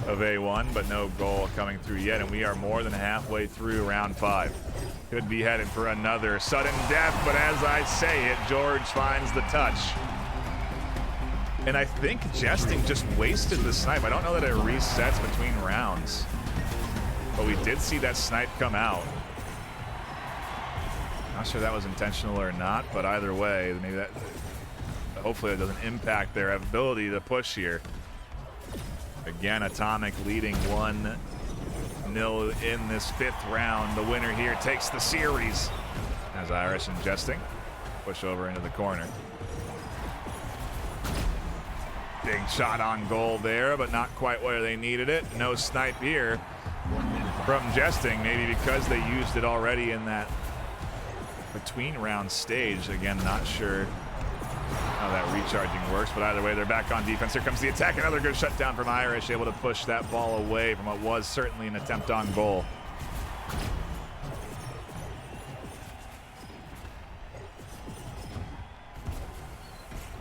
of A1, but no goal coming through yet. And we are more than halfway through round 5. Could be headed for another sudden death, but as I say it, George finds the touch. And I think Jesting just wasted the snipe. I don't know that it resets between rounds, but we did see that snipe come out. Not sure that was intentional or not, but either way, maybe that, hopefully it doesn't impact their ability to push here. Again, Atomic leading 1-0 1-0 in this 5th round. The winner here takes the series. As Irish and Jesting push over into the corner. Big shot on goal there, but not quite where they needed it. No snipe here from Jesting, maybe because they used it already in that between round stage. Again, not sure how that recharging works, but either way, they're back on defense. Here comes the attack. Another good shutdown from Irish, able to push that ball away from what was certainly an attempt on goal.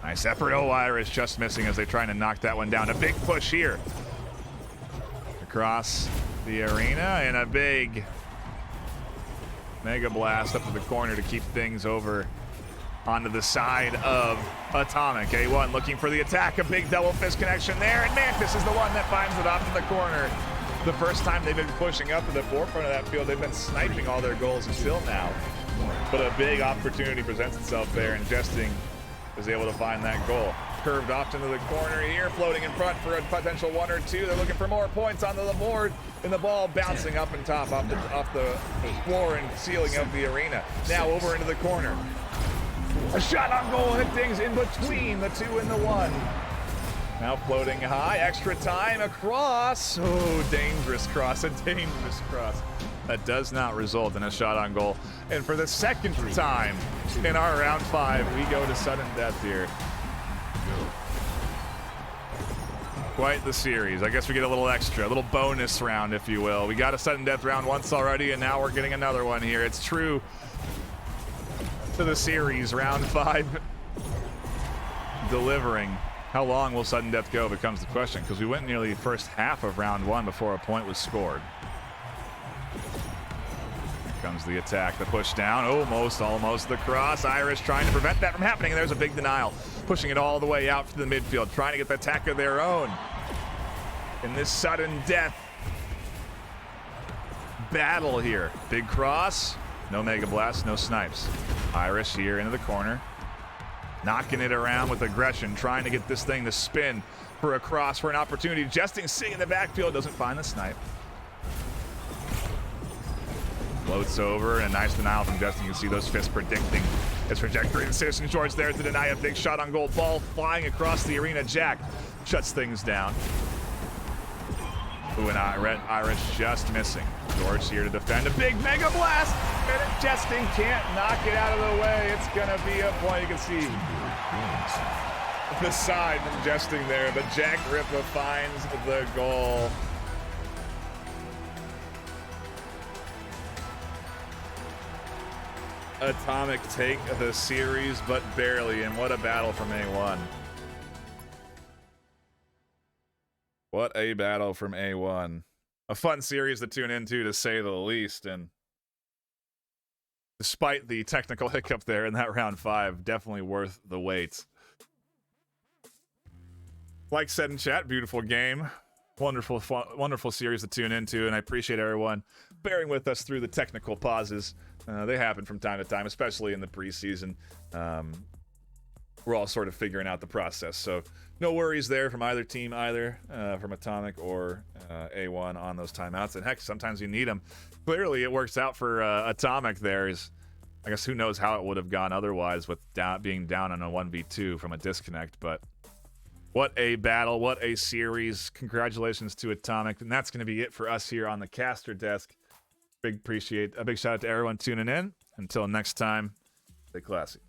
Nice effort. Oh, Irish just missing as they're trying to knock that one down. A big push here across the arena, and a big mega blast up to the corner to keep things over onto the side of Atomic. A1 looking for the attack. A big double fist connection there, and Mantis is the one that finds it off to the corner. The first time they've been pushing up to the forefront of that field, they've been sniping all their goals until now. But a big opportunity presents itself there, and Jesting is able to find that goal. Curved off into the corner here, floating in front for a potential 1 or 2. They're looking for more points onto the board, and the ball bouncing up and top off the floor and ceiling of the arena. Now over into the corner. A shot on goal, and it dings in between the 2 and the 1. Now floating high, extra time across. Oh, dangerous cross, a dangerous cross. That does not result in a shot on goal. And for the second time in our round 5, we go to sudden death here. Quite the series. I guess we get a little extra, a little bonus round, if you will. We got a sudden death round once already, and now we're getting another one here. It's true to the series, round 5 delivering. How long will sudden death go becomes the question, because we went nearly the first half of round 1 before a point was scored. Here comes the attack, the push down, almost the cross. Irish trying to prevent that from happening, and there's a big denial. Pushing it all the way out to the midfield, trying to get the attack of their own. In this sudden death battle here. Big cross, no mega blast, no snipes. Irish here into the corner, knocking it around with aggression, trying to get this thing to spin for a cross, for an opportunity. Jesting sitting in the backfield, doesn't find the snipe. Floats over, and a nice denial from Jesting. You can see those fists predicting his trajectory. And Citizen George there to deny a big shot on goal. Ball flying across the arena. Jack shuts things down. Ooh, and Irish just missing. George here to defend. A big mega blast, and Jesting can't knock it out of the way. It's gonna be a point. You can see the side from Jesting there, but Jack Ripa finds the goal. Atomic take the series, but barely, and what a battle from A1. What a battle from A1. A fun series to tune into, to say the least, and despite the technical hiccup there in that round 5, definitely worth the wait. Like said in chat, beautiful game. Wonderful, wonderful series to tune into, and I appreciate everyone bearing with us through the technical pauses. They happen from time to time, especially in the preseason. We're all sort of figuring out the process, so no worries there from either team, either from Atomic or A1 on those timeouts. And heck, sometimes you need them. Clearly, it works out for Atomic. I guess who knows how it would have gone otherwise with being down on a 1v2 from a disconnect, but what a battle, what a series. Congratulations to Atomic, and that's going to be it for us here on the caster desk. A big shout out to everyone tuning in. Until next time, stay classy.